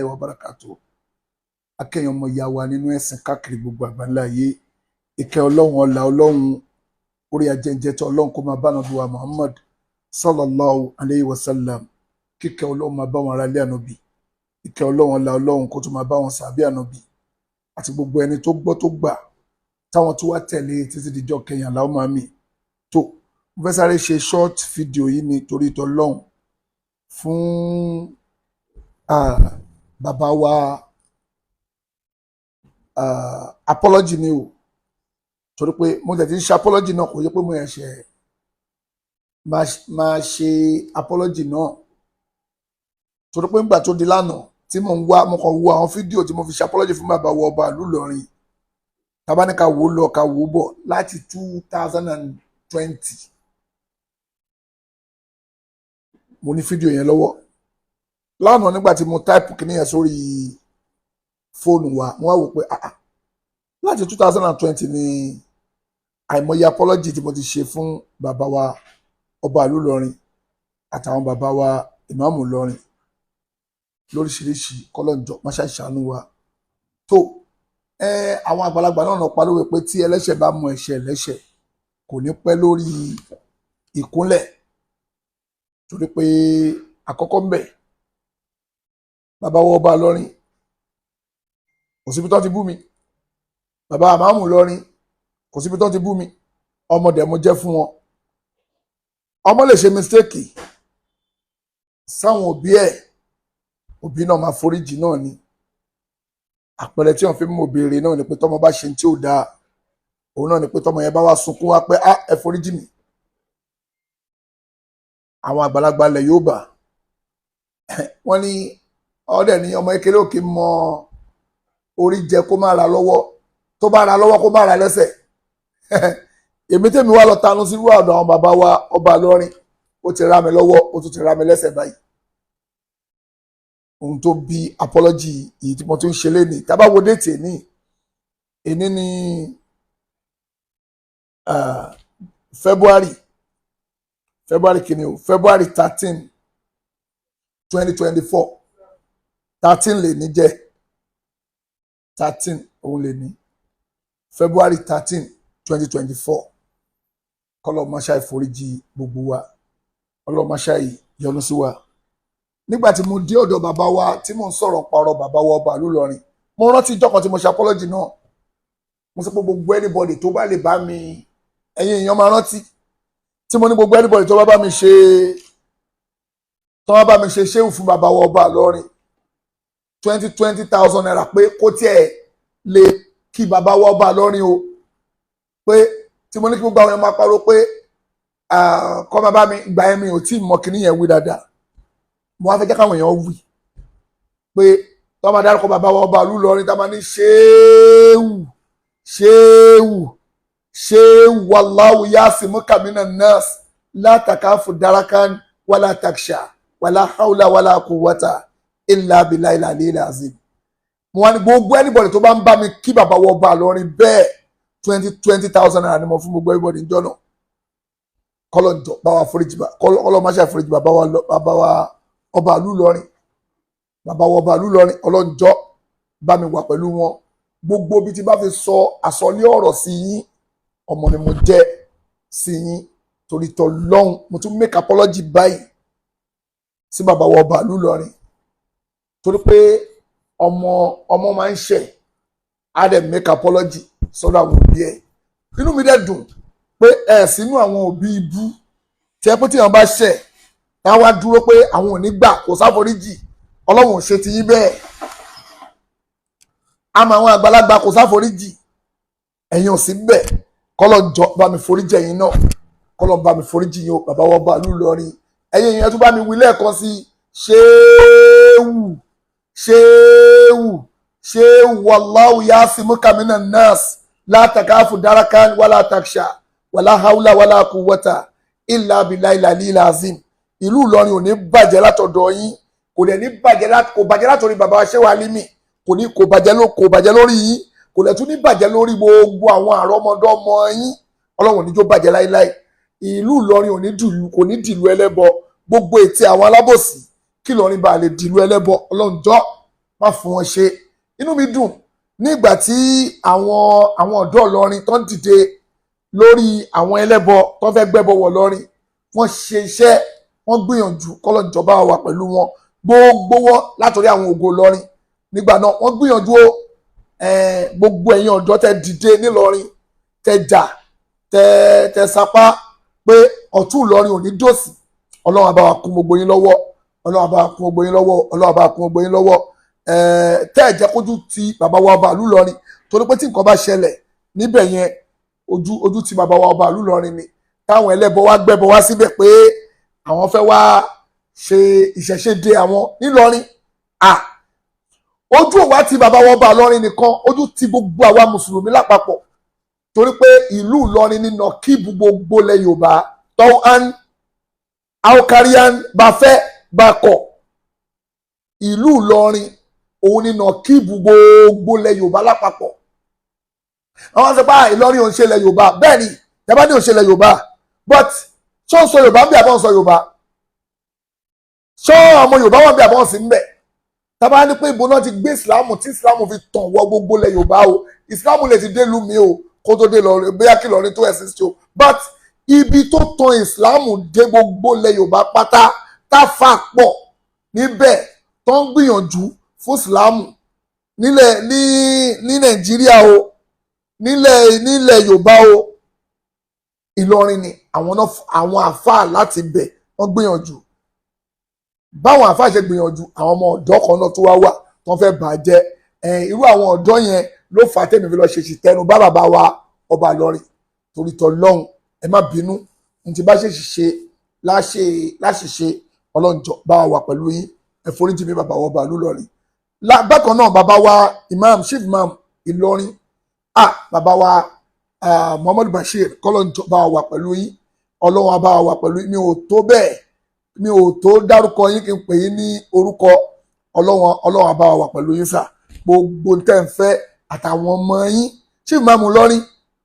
wa barakatuh. Akẹ́yìn ọmọ ìyá wa nínú ẹ̀sìn káàkiri gbogbo àgbáńlá ayé. Ìkẹ́ Ọlọ́run ọlá Ọlọ́run orí ajẹ́jẹ́ tó Ọlọ́run kó máa bá Ànábì wa Muhammad sallallahu alayhi wa sallam. Kíkẹ́ Ọlọ́run máa bá wọn ará ilé Ànábì. Ìkẹ́ Ọlọ́run ọlá Ọlọ́run kó tún máa bá wọn sàbí Ànábì. Àti gbogbo ẹni tó gbọ́ tó gbà táwọn tó wá tẹ̀lé títí dijọ́ kẹyìn Allahumma àmín. Tó mo fẹ́ sáré ṣe short video yìí ni torí t'Ọlọ́run fún bàbá wa apology ni o, torí pé mo tẹ̀ ti ń ṣe apology náà, kò yẹ pé mo ẹ̀ṣẹ̀ máa ṣe apology náà, torí pé nígbà tó di lánàá tí mo ń wá mo kàn wo àwọn fídíò tí mo fi ṣe apology fún bàbá wa ọba ìlú Ìlọrin, tàbá ní ká wò ó lọ ká wò ó bọ̀ láti 2020 mo ní fídíò yẹn lọ́wọ́. Lánàá nígbà tí mo táìpù kìíní yẹn sórí fóònù wa, mo wá wò pé láti 2020 ni àìmọye apology tí mo ti ṣe fún bàbá wa ọba ìlú Ìlọrin àtàwọn bàbá wa Imam Ilorin lóríṣiríṣi, kọ́lọ́njọ́ má ṣàìṣàánú wa. Tó àwọn àgbàlagbà náà pariwo pé tí ẹlẹ́ṣẹ̀ bá mọ ẹ̀ṣẹ̀ ẹlẹ́ṣẹ̀ kò ní pẹ́ lórí ìkúnlẹ̀, torí pé àkọ́kọ́ ń bẹ bàbá wa ọba Ìlọrin kò síbi tó ti bú mi, bàbá Imam Ilorin kò síbi tó ti bú mi, ọmọdé mo jẹ́ fún wọn. Ọmọ lè ṣe mistake sáwọn òbí ẹ̀, òbí náà máa foríjì náà ni. Àpẹẹrẹ tí wọ́n fi mú obìnrin náà ni pé tọ́mọ bá ṣe tí ò dáa, òun náà ni pé tọ́mọ yẹn bá wá sunkún wá pé ẹ foríjì mi. Àwọn àgbàlagbà ilẹ̀ Yorùbá wọ́n ní ọdẹ ní ọmọ kékeré òkè mọ orí jẹ kó má ra lọ́wọ́, tó bá ra lọ́wọ́ kó má ra lẹ́sẹ̀. Èmi tèmi wá lọ tanu sí wàdà àwọn bàbá wa ọba Ìlọrin, ó ti ra mi lọ́wọ́, ó tún ti ra mi lẹ́sẹ̀ báyìí. Ohun tó bí apology yìí tí mo tún ṣe léni, tábà wo déètì èní ní February kìíní o, February 13 2024 13 lè ní jẹ́ 13 òun lè ní February 13 2024. Kọ́lọ́ máṣá ìforíjì gbogbo wa, Ọlọ́run máṣá ìyọ́nú sí wa. Nígbà tí mo dé ọ̀dọ̀ bàbá wa tí mò ń sọ̀rọ̀ parọ́ bàbá wa ọba ìlú Ìlọrin, mo rántí ìjọ́ kan tí mo ṣe apology náà. Mo sọ pé gbogbo anybody tó bá lè bá mi, ẹ̀yin èèyàn máa rántí tí mo ní gbogbo anybody tó bá bá mi ṣe ṣéwù fún bàbá wa ọba Ìlọrin 20,000 naira pé kó tiẹ̀ lè kí bàbá wa ọba Ìlọrin o, pé tí mo ní kí gbogbo àwọn èèyàn máa parọ́ pé kọ́ máa bá mi gbà ẹ̀mí ò tí ì mọ kíní yẹn wí dáadáa. Mo wá fẹ́ jẹ́ káwọn èèyàn wí pé tó máa dárúkọ bàbá wa ọba ìlú Ìlọrin tá máa ní ṣéwù wallahu yasimuka minan nas la takafu darakan wala taksha wala hawla wala quwwata illa billahi al-aliyyil azim. Mo wá ní gbogbo anybody tó bá ń bá mi kí bàbá wa ọba Ìlọrin bẹ́ẹ̀ 20,000 naira ni mo fún gbogbo everybody ń jọ́nà. Kọ́lọ́njọ́ bá wa foríjì kọ́lọ́ máṣe àforíjì bàbá wa ọba ìlú Ìlọrin, bàbá wa ọba ìlú Ìlọrin, ọlọ́njọ́ bá mi wà pẹ̀lú wọn. Gbogbo bí ti bá fi sọ àsọlé ọ̀rọ̀ sí yín, ọmọ ni mo jẹ́ sí yín, torí t'Ọlọ́run mo tún make apology báyìí sí bàbá wa ọba ìlú Ìlọrin, torí pé ọmọ máa ń ṣẹ̀ á dẹ̀ make apology sọ́dọ̀ àwọn òbí ẹ̀. Inú mi dẹ̀ dùn pé sínú àwọn òbí ibú tí ẹ pé tí wọn bá ṣẹ̀ táwọn wá dúró pé àwọn ò ní gbà kò sáforíjì, Ọlọ́run ò ṣe ti yín bẹ́ẹ̀. Àmọ́ àwọn àgbàlagbà kò sáforíjì, ẹ̀yin ò sí bẹ́ẹ̀. Kọ́lọ́ jọ bá mi foríjì ẹ̀yin náà, kọ́lọ́ bá mi foríjì yín o bàbá wa ọba ìlú Ìlọrin. Ẹ̀yin èèyàn tún bá mi wí lẹ́ẹ̀kan sí ṣéwù wallahu yasimuka minan nas la takafu darakan wala taksha wala hawla wala quwwata illa billahi al-aliyyil azim. Ìlú Ìlọrin ò ní bàjẹ́ látọ̀dọ̀ yín, kò dẹ̀ ní bàjẹ́ látọ̀rí bàbá Ṣéwù Álímì, kò bàjẹ́ lórí yín, kò lẹ̀ tún ní bàjẹ́ lórí gbogbo àwọn àrọ́mọdọ́mọ yín. Ọlọ́run ò ní jó bàjẹ́ láíláí. Ìlú Ìlọrin kò ní dìlú ẹlẹ́bọ, gbogbo ètè àwọn alábòsí kí Ìlọrin bá lè dìlú ẹlẹ́bọ. Ọlọ́run jọ́ má fún wọn ṣe. Inú mi dùn nígbà tí àwọn ọ̀dọ́ Ìlọrin tó ń dìde lórí àwọn ẹlẹ́bọ tó fẹ́ gbẹ́bọ wọ̀ lọ́rin, wọ́n ṣe iṣẹ́, wọ́n gbìyànjú, kọ́lọ́run jọ̀ọ́ bá wa pẹ̀lú wọn, gbogbo wọn látòrí àwọn ògo Ìlọrin nígbà náà wọ́n gbìyànjú o. Gbogbo ẹ̀yin ọ̀dọ́ tẹ dìde nílọrin, tẹ jà, tẹ sapá pé ọ̀tún Ìlọrin ò ní dòsì, Ọlọ́run á bá wa kún gbogbo yín lọ́wọ́, Ọlọ́run á bá wa kún gbogbo yín lọ́wọ́, Ọlọ́run á bá wa kún gbogbo yín lọ́wọ́. Tẹ́ ẹ̀ jẹ́ kójú ti bàbá wa ọba ìlú Ìlọrin, torí pé tí nǹkan bá ṣẹlẹ̀ níbẹ̀ yẹn ojú ti bàbá wa ọba ìlú Ìlọrin ni. Táwọn ẹlẹ́bọ wá gbẹ́bọ wá síbẹ̀ pé àwọn fẹ́ wá ṣe ìṣẹ̀ṣe de àwọn nílọrin. Ojú ò wá ti bàbá wa ọba Ìlọrin nìkan, ojú ti gbogbo àwa mùsùlùmí lápapọ̀, torí pé ìlú Ìlọrin ní nọ̀kíìbù gbogbo lẹ̀ Yorùbá, tọ́hán aukarian bá fẹ́ bá kọ̀, ìlú Ìlọrin òun ní nọ̀kíìbù gbogbo lẹ̀ Yorùbá lápapọ̀. Àwọn sọ pé Ìlọrin ò ń ṣe lẹ̀ Yorùbá, bẹ́ẹ̀ ni yàrá ní ò ń ṣe lẹ̀ Yorùbá, but ṣé ń sọ Yorùbá ń bí àbọ̀ ń sọ Yorùbá, ṣé ọmọ Yorùbá wọn bí àbọ̀ ń sí ń bẹ̀. Tábà ní pé ìbò náà ti gbé ìsìlámù tí ìsìlámù fi tàn wọ gbogbo lẹ̀ Yorùbá o, ìsìlámù lè ti dé ìlú mi o kó tó dé lọrin, bóyá kí Ìlọrin tó ẹ̀sìn sí o, but ibi tó tan ìsìlámù dé gbogbo lẹ̀ Yorùbá pátá táfà pọ̀ níbẹ̀ tó ń gbìyànjú fún ìsìlámù nílẹ̀ ní Nàìjíríà o, nílẹ̀ Yorùbá o, Ìlọrin ni àwọn àfáà láti bẹ̀ wọ́n gbìyànjú. Báwọn àfáà ṣe gbìyànjú, àwọn ọmọ ọ̀dọ́ kan náà tó wá wà tó fẹ́ bàjẹ́. Irú àwọn ọ̀dọ́ yẹn ló fà á tèmi fi lọ ṣe ṣìtẹ́nu bá bàbá wa ọba Ìlọrin, torí tọlọ́hun ẹ má bínú, ní ti bá ṣe ṣiṣẹ́ láṣìṣe, Ọlọ́run jọ̀ọ́ bá wa pẹ̀lú yín, ẹ foríjì mi bàbá wa ọba ìlú Ìlọrin. Bákan náà bàbá wa Imam Chief Imam Ilorin, bàbá wa Muhammadu Bashir, kọ́lọ́run jọ̀ọ́ bá wa pẹ̀lú yín, Ọlọ́run á bá wa pẹ̀lú yín. Mi ò tó bẹ́ẹ̀, mi ò tó dárúkọ yín kí n pè yín ní orúkọ. Ọlọ́run á bá wa pẹ̀lú yín sà, gbogbo tẹ́ ń fẹ́ àtàwọn ọmọ yín Chief Imam Ilorin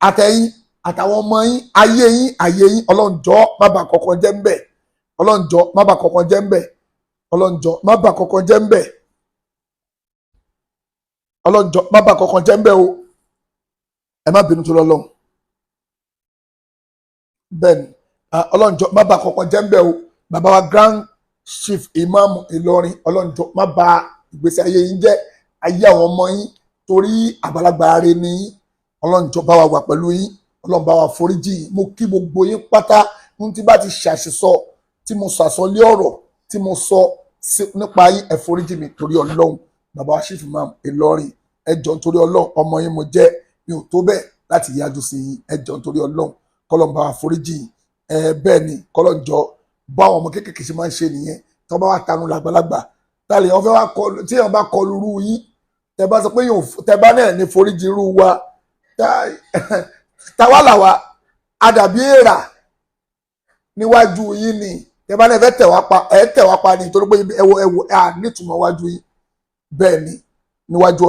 àtẹ̀yìn àtàwọn ọmọ yín, ayé yín, Ọlọ́run jọ̀ọ́ má bà kọ̀ọ̀kan jẹ́ ń bẹ̀, Ọlọ́run jọ̀ọ́ má bà kọ̀ọ̀kan jẹ́ ń bẹ̀, Ọlọ́run jọ̀ọ́ má bà kọ̀ọ̀kan jẹ́ ń bẹ̀, Ọlọ́run jọ̀ọ́ má bà kọ̀ọ̀kan jẹ́ ń bẹ̀ o, ẹ má bínú tó lọ́lọ́run. Bẹ́ẹ̀ni, Ọlọ́run jọ̀ọ́ má bà kọ̀ọ̀kan jẹ́ ń bẹ̀ o. Bàbá wa Grand Chief Imam Ilorin, Ọlọ́run jọ̀ọ́ má bà ìgbésí ayé yín jẹ́, ayé àwọn ọmọ yín, torí àgbàlagbà rere ni yín. Ọlọ́run jọ̀ọ́ bá wa wà pẹ̀lú yín, Ọlọ́run bá wa foríjì yín. Mo kí gbogbo yín pátá, ní tí bá ti ṣàṣìsọ, tí mo sàsọlé ọ̀rọ̀ tí mo sọ nípa yín, ẹ foríjì mi torí Ọlọ́run. Bàbá wa Chief Imam Ilorin, ẹ jọ̀ọ́ nítorí Ọlọ́run, ọmọ yín mo jẹ́, mi ò tó bẹ́ẹ̀ láti yájú sí yín, ẹ jọ̀ọ́ nítorí Ọlọ́run, kọ́lọ́run bá wa foríjì yín. Bẹ́ẹ̀ ni kọ́lọ́run jọ̀ọ́, bá àwọn ọmọ kéékèèké ṣe máa ń ṣe nìyẹn, tí wọ́n bá wá tanu làgbàlagbà, táàlì wọn fẹ́ wá kọlu, tí wọ́n bá kọlu irú yín, tẹ bá sọ pé tẹ bá náà ní foríjì irú wa, táwa làwa àdàbí èèrà níwájú yín ni, tẹ bá náà fẹ́ tẹ̀ wá pa ni, torí pé ẹwọ nítumọ̀ wájú yín. Bẹ́ẹ̀ ni níwájú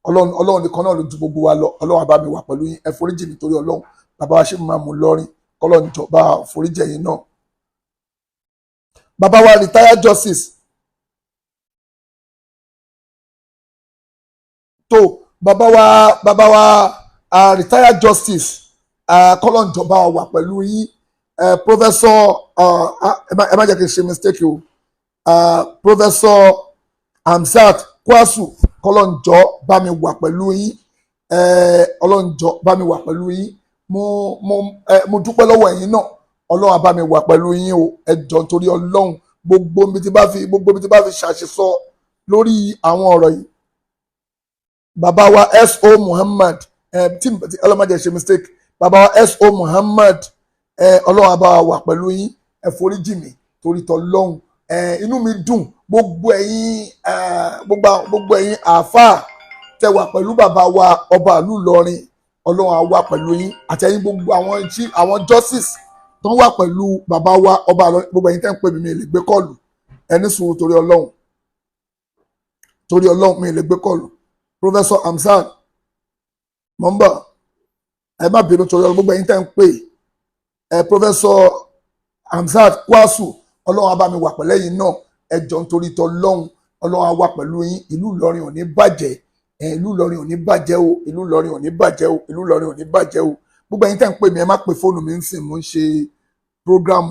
Ọlọ́run nìkan náà ló ju gbogbo wa lọ. Ọlọ́run á bá mi wà pẹ̀lú yín, ẹ foríjì mi torí Ọlọ́run. Bàbá wa Chief Imam Ilorin, kọ́lọ́run jọ̀ọ́ bá foríjì ẹ̀yin náà. Bàbá wa retired justice tó bàbá wa retired justice, kọ́lọ́run jọ̀ọ́ bá wà pẹ̀lú yín. Professor ẹ má jẹ́ kí n ṣe mistake o, Professor Hamzat Kwasu, kọ́lọ́run jọ̀ọ́ bá mi wà pẹ̀lú yín, Ọlọ́run jọ̀ọ́ bá mi wà pẹ̀lú yín. Mo dúpẹ́ lọ́wọ́ ẹ̀yin náà, Ọlọ́run á bá mi wà pẹ̀lú yín o, ẹ jọ̀ọ́ nítorí Ọlọ́run, gbogbo mi tí bá fi ṣàṣìsọ lórí àwọn ọ̀rọ̀ yìí. Bàbá wa S.O. Muhammad, tí ọlọ́mọdé ṣe mistake, bàbá wa S.O. Muhammad, Ọlọ́run á bá wà pẹ̀lú yín, ẹ foríjì mi torí t'Ọlọ́run. Inú mi dùn, gbogbo ẹ̀yin àáfàá tẹ wà pẹ̀lú bàbá wa ọba ìlú Ìlọrin, Ọlọ́run á wà pẹ̀lú yín, àtẹ̀yin gbogbo àwọn justice tó ń wà pẹ̀lú bàbá wa ọba Ìlọrin. Gbogbo ẹ̀yin tẹ́ ń pè mí, mi lè gbé kọ́ọ̀lù, ẹni sùúrù torí Ọlọ́run, mi lè gbé kọ́ọ̀lù. Professor Hamzat mọ́mbà, ẹ má bínú torí Ọlọ́run, gbogbo ẹ̀yin tẹ́ ń pè, Professor Hamzat Kwasu, Ọlọ́run á bá mi wà pẹ̀lẹ́ yìí náà, ẹ jọ̀ọ́ nítorí t'Ọlọ́run, Ọlọ́run á wà pẹ̀lú yín ìlú Ìlọrin ò ní bàjẹ́ ìlú Ìlọrin ò ní bàjẹ́ o ìlú Ìlọrin ò ní bàjẹ́ o ìlú Ìlọrin ò ní bàjẹ́ o gbogbo ẹ̀yin tẹ́ ń pè mí ẹ má pè fóònù mi ń sìn mo ń ṣe program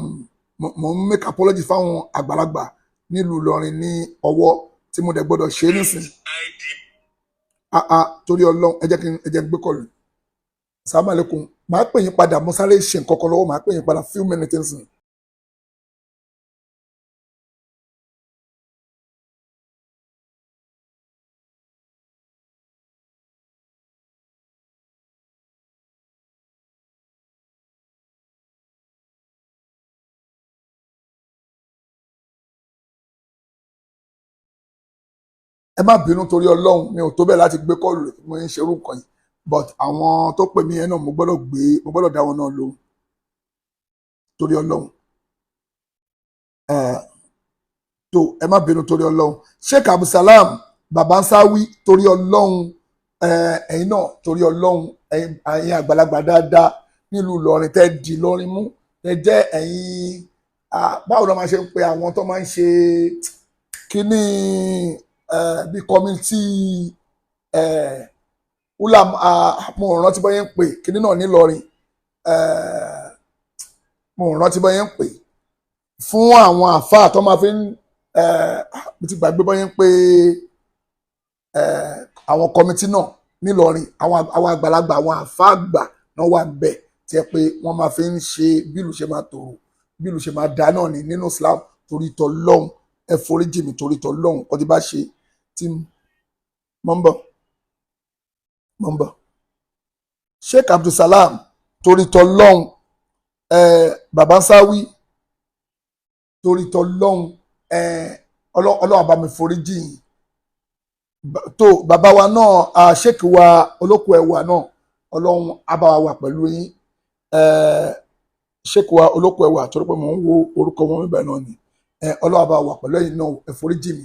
mo ń make apology fáwọn àgbàlagbà nílùú Ìlọrin ní ọwọ́ tí mo dẹ̀ gbọ́dọ̀ ṣe é nísìn torí Ọlọ́run ẹ jẹ́ gbé kọlù Assalamu alaikum màá pè yín padà mo sáré ṣe nǹkan kan lọ́wọ́ màá pè yín padà few minutes nsìn. Ẹ má bínú torí Ọlọ́run mi ò tó bẹ́ẹ̀ láti gbé kọ́ọ̀lù mo ń ṣerú nǹkan yìí but àwọn tó pè mí yẹn náà mo gbọ́dọ̀ dá wọn náà lóhùn torí Ọlọ́run tó ẹ má bínú torí Ọlọ́run Sheikh Abdulsalam Babansawi torí Ọlọ́run ẹ̀yin náà torí Ọlọ́run ẹ̀yin àgbàlagbà dáadáa nílùú Ìlọrin tẹ́ di Ìlọrin mú tẹ́ jẹ́ ẹ̀yin báwo ló máa ṣe ń pe àwọn tó máa ń ṣe kíní bí community ulam mo rántí bọ́ yẹn ń pè kíní náà nílọrin mo rántí bọ́ yẹn ń pè fún àwọn àfáà tó máa fi ń mo ti gbàgbé bọ́ yẹn ń pè àwọn community náà nílọrin àwọn àgbàlagbà àwọn àfáà àgbà náà wà bẹ́ẹ̀ tí ẹ pé wọ́n máa fi ń ṣe bí ìlú ṣe máa tòrò bí ìlú ṣe máa dá náà ní nínú Islam torí t'Ọlọ́hun ẹ foríjì mi torí t'Ọlọ́hun ọdí bá ṣe tí mọ́ ń bọ̀ Sheikh Abdulsalam torí t'Ọlọ́hun Babansawi torí t'Ọlọ́hun Ọlọ́run bá mi foríjì tó bàbá wa náà Sheikh wa olóko ẹwà náà Ọlọ́run á bá wa wà pẹ̀lú yín Sheikh wa olóko ẹwà torí pé mò ń wo orúkọ wọn níbẹ̀ náà ni Ọlọ́run á bá wa wà pẹ̀lú yín náà ẹ foríjì mi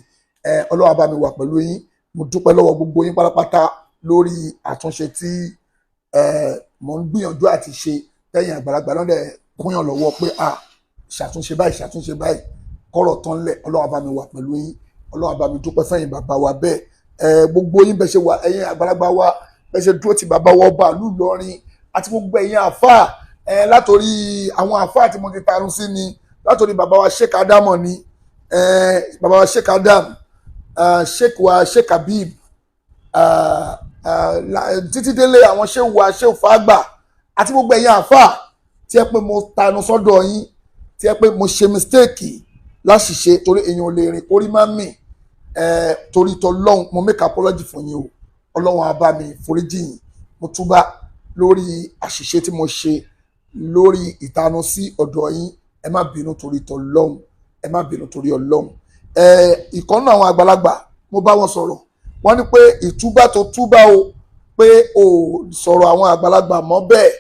Ọlọ́run á bá mi wà pẹ̀lú yín mo dúpẹ́ lọ́wọ́ gbogbo yín pátápátá lórí àtúnṣe tí mo ń gbìyànjú àti ṣe tẹ̀yìn àgbàlagbà náà dẹ̀ kúnyàn lọ́wọ́ pé ṣàtúnṣe báyìí kọ́rọ̀ tán lẹ̀ Ọlọ́run á bá mi wà pẹ̀lú yín Ọlọ́run á bá mi dúpẹ́ fẹ́yìn bàbá wa bẹ́ẹ̀ gbogbo yín bẹ́ẹ̀ ṣe wà ẹ̀yin àgbàlagbà wa bẹ́ẹ̀ ṣe dúró ti bàbá wa ọba ìlú Ìlọrin àti gbogbo ẹ̀yin àfáà látòrí àwọn àfáà tí mo ti tarun sí ni látòrí bàbá wa Sheikh Adamu ni bàbá wa Sheikh Adam Sheikh wa Sheikh Habib títí délé àwọn Sheikh wa Sheikh Fagba àti gbogbo ẹ̀yin àfáà tí ẹ pé mo tanu sọ́dọ̀ yín tí ẹ pé mo ṣe mistake láṣìṣe torí èèyàn ò lè rìn kórí má mì torí t'Ọlọ́hun mo make apology fún yín o Ọlọ́run á bá mi foríjì yín mo túbá lórí àṣìṣe tí mo ṣe lórí ìtanu sí ọ̀dọ̀ yín ẹ má bínú torí t'Ọlọ́hun ẹ má bínú torí Ọlọ́hun ìkànnà àwọn àgbàlagbà mo bá wọn sọ̀rọ̀ wọ́n ní pé ìtúbà tó túbà o pé o sọ̀rọ̀ àwọn àgbàlagbà mọ́ bẹ́ẹ̀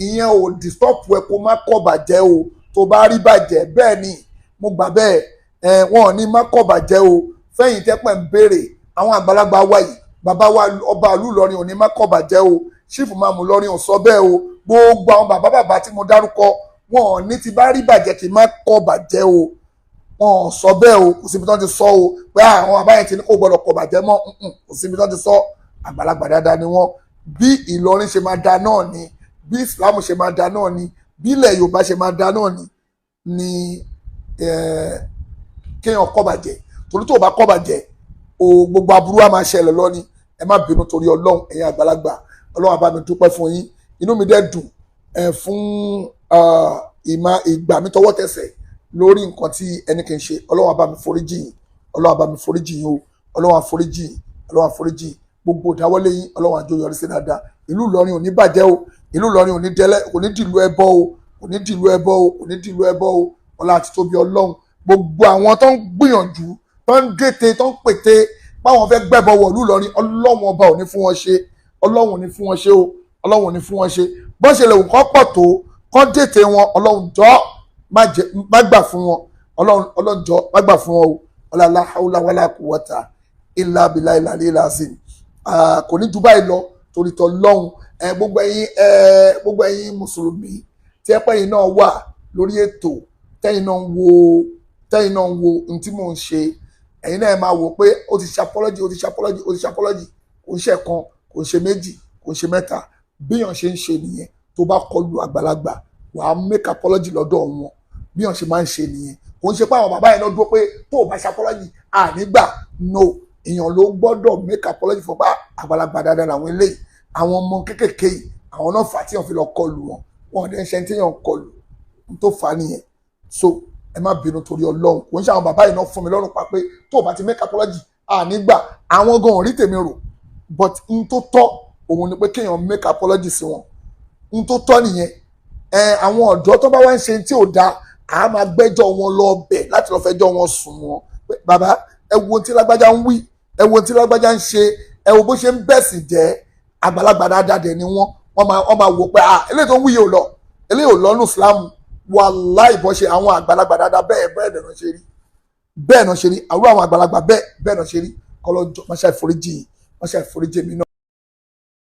ìyẹn ò disturb ẹ kó má kọ̀ bàjẹ́ o tó bá rí bàjẹ́ bẹ́ẹ̀ ni mo gbà bẹ́ẹ̀ wọn ò ní má kọ̀ bàjẹ́ o fẹ́yìn tẹ́pẹ̀ ń béèrè àwọn àgbàlagbà wa yìí bàbá wa ọba ìlú Ìlọrin ò ní má kọ̀ bàjẹ́ o ṣífù máa mú Ìlọrin ò sọ bẹ́ẹ̀ o gbogbo àwọn bàbá tí mo dárúkọ wọn ò ní ti bá rí bàjẹ́ kì í má kọ̀ bàjẹ́ o wọn sọ bẹ́ẹ̀ o kò síbi tí wọ́n ti sọ o pé àwọn àbáyẹn ti ní kò gbọ́dọ̀ kọ̀ bàjẹ́ mọ́ kò síbi tí wọ́n ti sọ àgbàlagbà dáadáa ni wọ́n bí Ìlọrin ṣe máa da náà ni bí Islam ṣe máa da náà ni bí ilẹ̀ Yorùbá ṣe máa da náà ni kéèyàn kọ̀ bàjẹ́ torí tó o bá kọ̀ bàjẹ́ o gbogbo aburú wa máa ṣẹlẹ̀ lọ ni ẹ má bínú torí Ọlọ́run ẹ̀yin àgbàlagbà Ọlọ́run á bá mi dúpẹ́ fún yín inú mi dẹ̀ dùn fún ìgbà mi tọwọ́ tẹsẹ̀ lórí nǹkan tí ẹni kì í ṣe Ọlọ́run á bá mi foríjì yín Ọlọ́run á bá mi foríjì yín o Ọlọ́run á foríjì yín Ọlọ́run á foríjì yín gbogbo ìdáwọ́lé yín Ọlọ́run á jẹ́ ó yọrí sí dáadáa ìlú Ìlọrin ò ní bàjẹ́ o ìlú Ìlọrin ò ní dìlú ẹbọ o kò ní dìlú ẹbọ o kò ní dìlú ẹbọ o ọlá àti tóbi Ọlọ́run gbogbo àwọn tó ń gbìyànjú tó ń dètè tó ń pètè báwọn fẹ́ gbẹ́bọ wọ̀lú Ìlọrin Ọlọ́run ọba ò ní fún wọn ṣe Ọlọ́run ò ní fún wọn ṣe o Ọlọ́run ò ní fún wọn ṣe bọ́n ṣe lè wù kọ́ pọ̀ tó kọ́ dètè wọn Ọlọ́run jọ̀ọ́ má gbà fún wọn Ọlọ́run jọ̀ọ́ má gbà fún wọn o ọlá haúlá wàlá quwwata illa billahi al-aliyyil azim kò ní Dubai lọ torí t'Ọlọ́run gbogbo ẹ̀yin mùsùlùmí tí ẹ pẹ́yìn náà wà lórí ètò tẹ́yìn náà ń wo ohun tí mò ń ṣe ẹ̀yin náà máa wò pé ó ti ṣe apology ó ti ṣe apology ó ti ṣe apology kò ń ṣe kan kò ń ṣe méjì kò ń ṣe mẹ́ta bíyàn ṣe ń ṣe nìyẹn tó bá kọlu àgbàlagbà wàá make apology lọ́dọ̀ wọn bíyàn ṣe máa ń ṣe nìyẹn kò ń ṣe pé àwọn bàbá yẹn náà dúró pé tó o bá ṣe apology ànígbà no èèyàn ló gbọ́dọ̀ make apology fún bá àgbàlagbà dáadáa làwọn eléyìí àwọn ọmọ kékèké yìí àwọn náà fà á tíyàn fi lọ kọlu wọn wọn dẹ̀ ń ṣe tíyàn kọlu tó fà á nìyẹn so ẹ má bínú torí Ọlọ́run kò ń ṣe àwọn bàbá yìí náà fún mi lọ́rùn pa pé tó o bá ti make apology ànígbà àwọn gan ò rí tèmi rò but n tó tọ́ òun ni pé kéèyàn make apology sí wọn n tó tọ́ nìyẹn àwọn ọ̀dọ́ tó bá wá ń ṣe tí ò dáa a máa gbẹ́jọ́ wọn lọ bẹ̀ láti lọ fẹjọ́ wọn sùn wọn pé bàbá ẹ wo tí lágbájá ń wí ẹ wo tí lágbájá ń ṣe ẹ wo bó ṣe ń bẹ̀sì jẹ́ àgbàlagbà dáadáa dẹ̀ ni wọ́n máa wò pé eléyìí tó ń wí yìí ò lọ eléyìí ò lọ ní ìsìlámù wàláhì bọ́ ṣe àwọn àgbàlagbà dáadáa bẹ́ẹ̀ náà ṣe rí bẹ́ẹ̀ náà ṣe rí àwọn àgbàlagbà bẹ́ẹ̀ náà ṣe rí kọ́lọ́jọ́ máṣá ìforíjì mi náà.